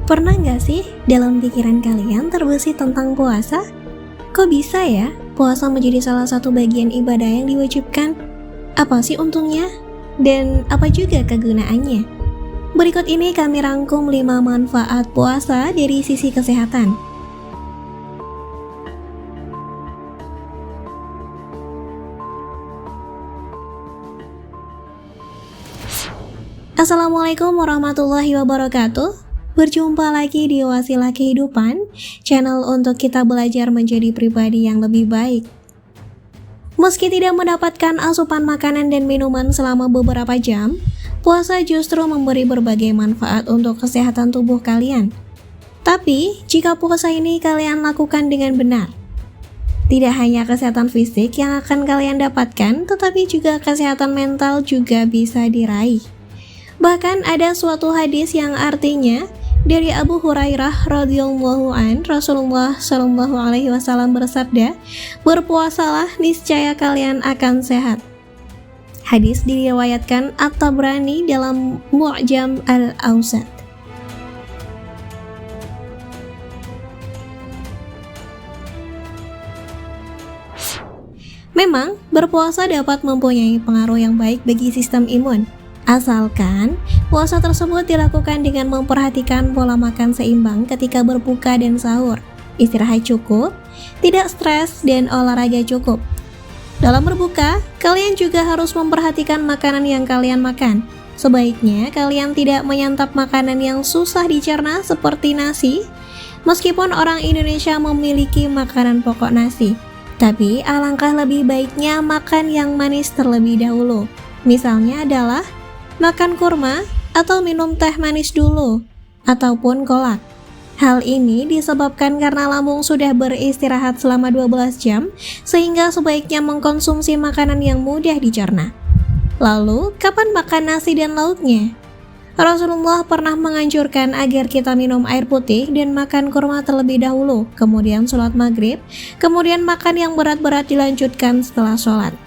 Pernah nggak sih dalam pikiran kalian terbesit tentang puasa? Kok bisa ya puasa menjadi salah satu bagian ibadah yang diwajibkan? Apa sih untungnya? Dan apa juga kegunaannya? Berikut ini kami rangkum 5 manfaat puasa dari sisi kesehatan. Assalamualaikum warahmatullahi wabarakatuh. Berjumpa lagi di Wasilah Kehidupan, channel untuk kita belajar menjadi pribadi yang lebih baik. Meski tidak mendapatkan asupan makanan dan minuman selama beberapa jam, puasa justru memberi berbagai manfaat untuk kesehatan tubuh kalian. Tapi, jika puasa ini kalian lakukan dengan benar, tidak hanya kesehatan fisik yang akan kalian dapatkan, tetapi juga kesehatan mental juga bisa diraih. Bahkan ada suatu hadis yang artinya dari Abu Hurairah radhiyallahu an, Rasulullah shallallahu alaihi wasallam bersabda, "Berpuasalah niscaya kalian akan sehat." Hadis diriwayatkan At-Tabrani dalam Mu'jam Al-Awsat. Memang, berpuasa dapat mempunyai pengaruh yang baik bagi sistem imun. Asalkan puasa tersebut dilakukan dengan memperhatikan pola makan seimbang ketika berbuka dan sahur, istirahat cukup, tidak stres, dan olahraga cukup. Dalam berbuka, kalian juga harus memperhatikan makanan yang kalian makan. Sebaiknya kalian tidak menyantap makanan yang susah dicerna seperti nasi, meskipun orang Indonesia memiliki makanan pokok nasi. Tapi alangkah lebih baiknya makan yang manis terlebih dahulu. Misalnya adalah makan kurma atau minum teh manis dulu, ataupun kolak. Hal ini disebabkan karena lambung sudah beristirahat selama 12 jam, sehingga sebaiknya mengkonsumsi makanan yang mudah dicerna. Lalu, kapan makan nasi dan lauknya? Rasulullah pernah menganjurkan agar kita minum air putih dan makan kurma terlebih dahulu, kemudian sholat maghrib, kemudian makan yang berat-berat dilanjutkan setelah sholat.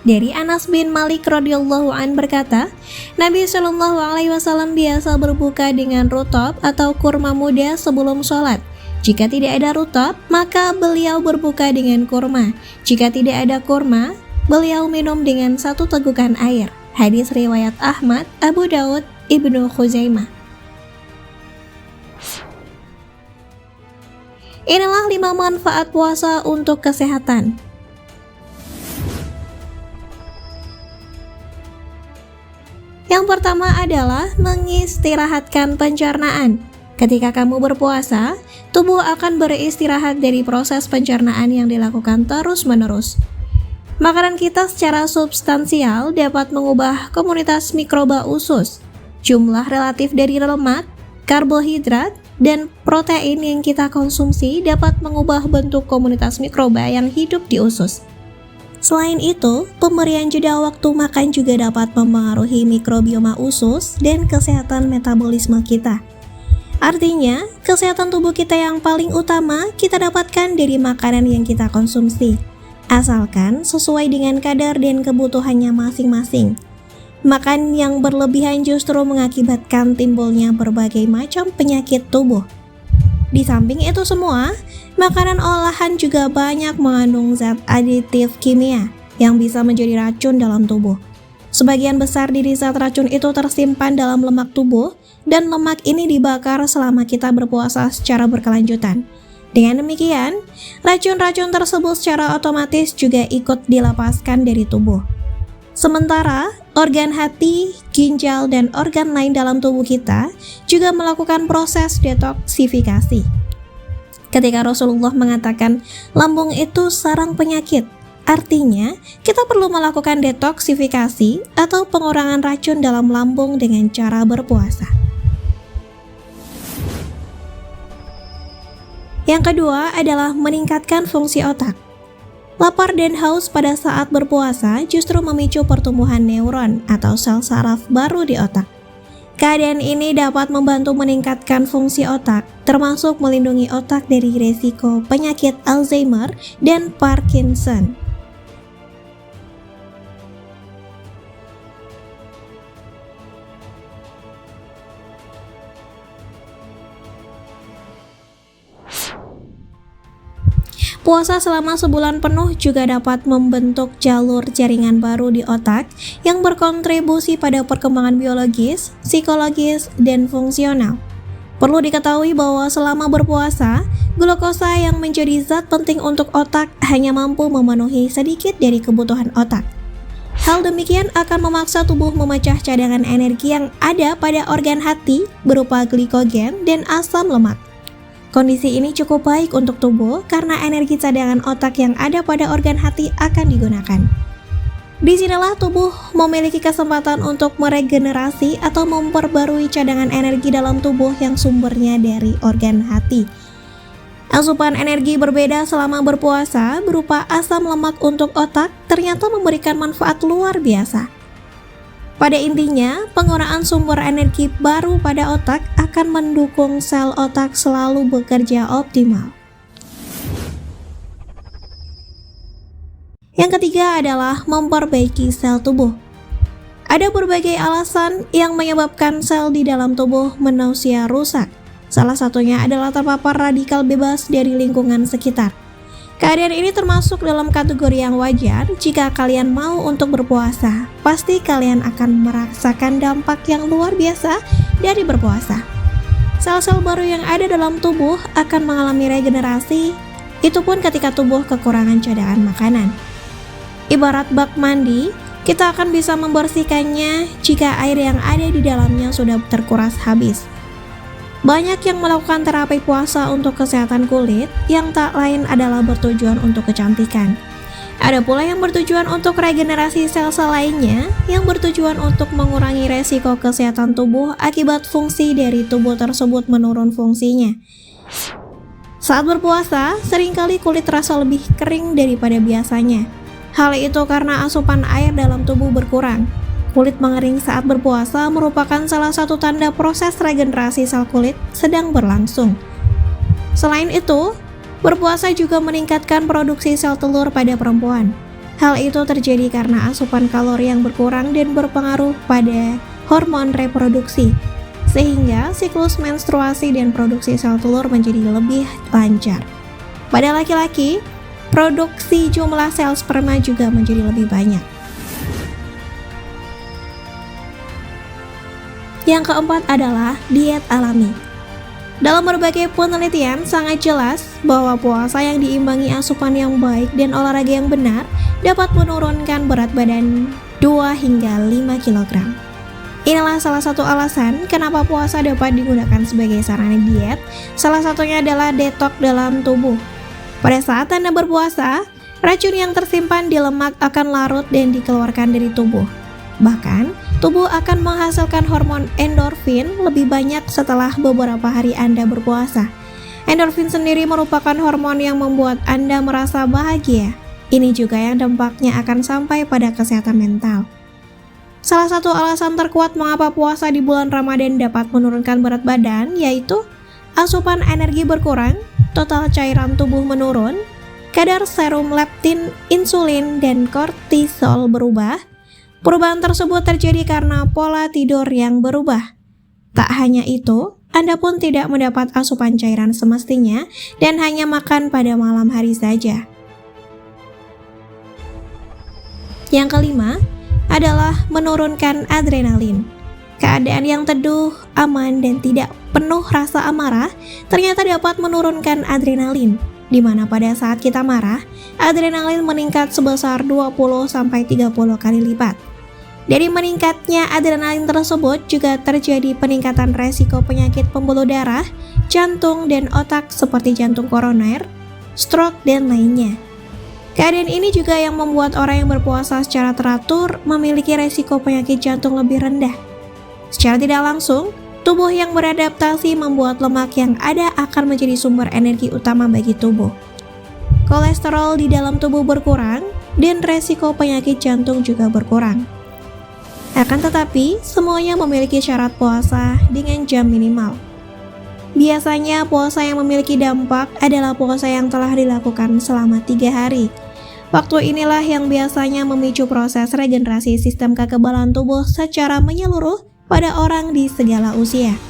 Dari Anas bin Malik radhiyallahu an berkata, Nabi Shallallahu alaihi wasallam biasa berbuka dengan rutab atau kurma muda sebelum sholat. Jika tidak ada rutab, maka beliau berbuka dengan kurma. Jika tidak ada kurma, beliau minum dengan 1 tegukan air. Hadis riwayat Ahmad, Abu Daud, Ibnu Khuzaimah. Inilah 5 manfaat puasa untuk kesehatan. Yang pertama adalah mengistirahatkan pencernaan. Ketika kamu berpuasa, tubuh akan beristirahat dari proses pencernaan yang dilakukan terus-menerus. Makanan kita secara substansial dapat mengubah komunitas mikroba usus. Jumlah relatif dari lemak, karbohidrat, dan protein yang kita konsumsi dapat mengubah bentuk komunitas mikroba yang hidup di usus. Selain itu, pemberian jeda waktu makan juga dapat mempengaruhi mikrobioma usus dan kesehatan metabolisme kita. Artinya, kesehatan tubuh kita yang paling utama kita dapatkan dari makanan yang kita konsumsi, asalkan sesuai dengan kadar dan kebutuhannya masing-masing. Makan yang berlebihan justru mengakibatkan timbulnya berbagai macam penyakit tubuh. Di samping itu semua, makanan olahan juga banyak mengandung zat aditif kimia yang bisa menjadi racun dalam tubuh. Sebagian besar dari zat racun itu tersimpan dalam lemak tubuh, dan lemak ini dibakar selama kita berpuasa secara berkelanjutan. Dengan demikian, racun-racun tersebut secara otomatis juga ikut dilepaskan dari tubuh. Sementara, organ hati, ginjal, dan organ lain dalam tubuh kita juga melakukan proses detoksifikasi. Ketika Rasulullah mengatakan lambung itu sarang penyakit, artinya kita perlu melakukan detoksifikasi atau pengurangan racun dalam lambung dengan cara berpuasa. Yang kedua adalah meningkatkan fungsi otak. Lapar dan haus pada saat berpuasa justru memicu pertumbuhan neuron atau sel saraf baru di otak. Keadaan ini dapat membantu meningkatkan fungsi otak, termasuk melindungi otak dari risiko penyakit Alzheimer dan Parkinson. Puasa selama sebulan penuh juga dapat membentuk jalur jaringan baru di otak yang berkontribusi pada perkembangan biologis, psikologis, dan fungsional. Perlu diketahui bahwa selama berpuasa, glukosa yang menjadi zat penting untuk otak hanya mampu memenuhi sedikit dari kebutuhan otak. Hal demikian akan memaksa tubuh memecah cadangan energi yang ada pada organ hati berupa glikogen dan asam lemak. Kondisi ini cukup baik untuk tubuh karena energi cadangan otak yang ada pada organ hati akan digunakan. Disinilah tubuh memiliki kesempatan untuk meregenerasi atau memperbarui cadangan energi dalam tubuh yang sumbernya dari organ hati. Asupan energi berbeda selama berpuasa berupa asam lemak untuk otak ternyata memberikan manfaat luar biasa. Pada intinya, penggunaan sumber energi baru pada otak akan mendukung sel otak selalu bekerja optimal. Yang ketiga adalah memperbaiki sel tubuh. Ada berbagai alasan yang menyebabkan sel di dalam tubuh manusia rusak. Salah satunya adalah terpapar radikal bebas dari lingkungan sekitar. Keadaan ini termasuk dalam kategori yang wajar jika kalian mau untuk berpuasa. Pasti kalian akan merasakan dampak yang luar biasa dari berpuasa. Sel-sel baru yang ada dalam tubuh akan mengalami regenerasi, itu pun ketika tubuh kekurangan cadangan makanan. Ibarat bak mandi, kita akan bisa membersihkannya jika air yang ada di dalamnya sudah terkuras habis. Banyak yang melakukan terapi puasa untuk kesehatan kulit yang tak lain adalah bertujuan untuk kecantikan. Ada pula yang bertujuan untuk regenerasi sel-sel lainnya yang bertujuan untuk mengurangi resiko kesehatan tubuh akibat fungsi dari tubuh tersebut menurun fungsinya. Saat berpuasa, seringkali kulit terasa lebih kering daripada biasanya. Hal itu karena asupan air dalam tubuh berkurang. Kulit mengering saat berpuasa merupakan salah satu tanda proses regenerasi sel kulit sedang berlangsung. Selain itu, berpuasa juga meningkatkan produksi sel telur pada perempuan. Hal itu terjadi karena asupan kalori yang berkurang dan berpengaruh pada hormon reproduksi, sehingga siklus menstruasi dan produksi sel telur menjadi lebih lancar. Pada laki-laki, produksi jumlah sel sperma juga menjadi lebih banyak. Yang keempat adalah diet alami. Dalam berbagai penelitian sangat jelas bahwa puasa yang diimbangi asupan yang baik dan olahraga yang benar dapat menurunkan berat badan 2 hingga 5 kg. Inilah salah satu alasan kenapa puasa dapat digunakan sebagai sarana diet. Salah satunya adalah detox dalam tubuh. Pada saat Anda berpuasa, racun yang tersimpan di lemak akan larut dan dikeluarkan dari tubuh. Bahkan, tubuh akan menghasilkan hormon endorfin lebih banyak setelah beberapa hari Anda berpuasa. Endorfin sendiri merupakan hormon yang membuat Anda merasa bahagia. Ini juga yang dampaknya akan sampai pada kesehatan mental. Salah satu alasan terkuat mengapa puasa di bulan Ramadan dapat menurunkan berat badan yaitu asupan energi berkurang, total cairan tubuh menurun, kadar serum leptin, insulin, dan kortisol berubah. Perubahan tersebut terjadi karena pola tidur yang berubah. Tak hanya itu, Anda pun tidak mendapat asupan cairan semestinya dan hanya makan pada malam hari saja. Yang kelima adalah menurunkan adrenalin. Keadaan yang teduh, aman, dan tidak penuh rasa amarah ternyata dapat menurunkan adrenalin, di mana pada saat kita marah, adrenalin meningkat sebesar 20-30 kali lipat. Dari meningkatnya adrenalin tersebut juga terjadi peningkatan resiko penyakit pembuluh darah, jantung, dan otak seperti jantung koroner, stroke, dan lainnya. Keadaan ini juga yang membuat orang yang berpuasa secara teratur memiliki resiko penyakit jantung lebih rendah. Secara tidak langsung, tubuh yang beradaptasi membuat lemak yang ada akan menjadi sumber energi utama bagi tubuh. Kolesterol di dalam tubuh berkurang, dan resiko penyakit jantung juga berkurang. Akan tetapi, semuanya memiliki syarat puasa dengan jam minimal. Biasanya puasa yang memiliki dampak adalah puasa yang telah dilakukan selama 3 hari. Waktu inilah yang biasanya memicu proses regenerasi sistem kekebalan tubuh secara menyeluruh pada orang di segala usia.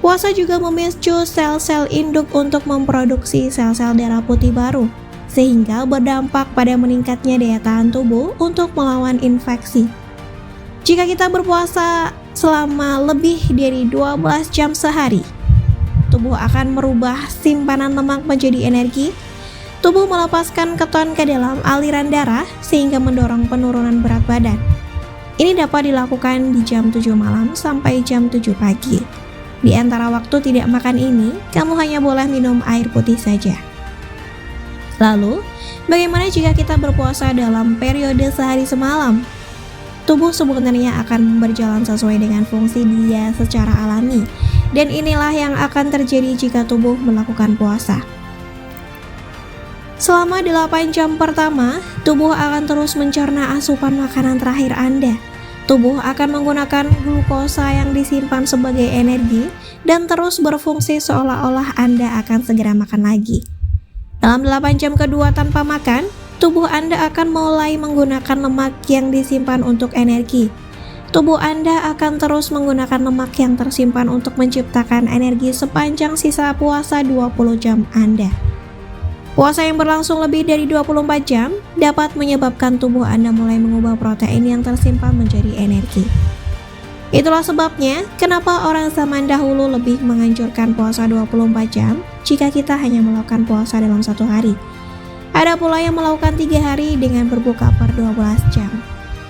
Puasa juga memicu sel-sel induk untuk memproduksi sel-sel darah putih baru. sehingga berdampak pada meningkatnya daya tahan tubuh untuk melawan infeksi. Jika kita berpuasa selama lebih dari 12 jam sehari, tubuh akan merubah simpanan lemak menjadi energi. Tubuh melepaskan keton ke dalam aliran darah sehingga mendorong penurunan berat badan. Ini dapat dilakukan di jam 7 malam sampai jam 7 pagi. Di antara waktu tidak makan ini, kamu hanya boleh minum air putih saja. Lalu, bagaimana jika kita berpuasa dalam periode sehari semalam? Tubuh sebenarnya akan berjalan sesuai dengan fungsi dia secara alami, dan inilah yang akan terjadi jika tubuh melakukan puasa. Selama 8 jam pertama, tubuh akan terus mencerna asupan makanan terakhir Anda. Tubuh akan menggunakan glukosa yang disimpan sebagai energi dan terus berfungsi seolah-olah Anda akan segera makan lagi. Dalam 8 jam kedua tanpa makan, tubuh Anda akan mulai menggunakan lemak yang disimpan untuk energi. Tubuh Anda akan terus menggunakan lemak yang tersimpan untuk menciptakan energi sepanjang sisa puasa 20 jam Anda. Puasa yang berlangsung lebih dari 24 jam dapat menyebabkan tubuh Anda mulai mengubah protein yang tersimpan menjadi energi. Itulah sebabnya kenapa orang zaman dahulu lebih menganjurkan puasa 24 jam jika kita hanya melakukan puasa dalam 1 hari. Ada pula yang melakukan 3 hari dengan berbuka per 12 jam.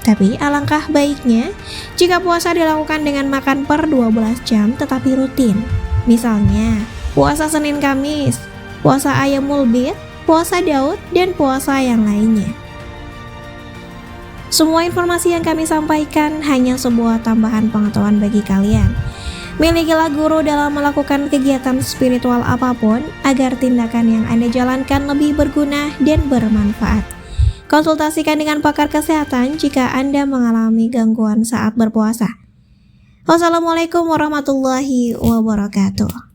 Tapi alangkah baiknya jika puasa dilakukan dengan makan per 12 jam tetapi rutin. Misalnya, puasa Senin Kamis, puasa Ayyamul Bid, puasa Daud, dan puasa yang lainnya. Semua informasi yang kami sampaikan hanya sebuah tambahan pengetahuan bagi kalian. Milikilah guru dalam melakukan kegiatan spiritual apapun agar tindakan yang Anda jalankan lebih berguna dan bermanfaat. Konsultasikan dengan pakar kesehatan jika Anda mengalami gangguan saat berpuasa. Wassalamualaikum warahmatullahi wabarakatuh.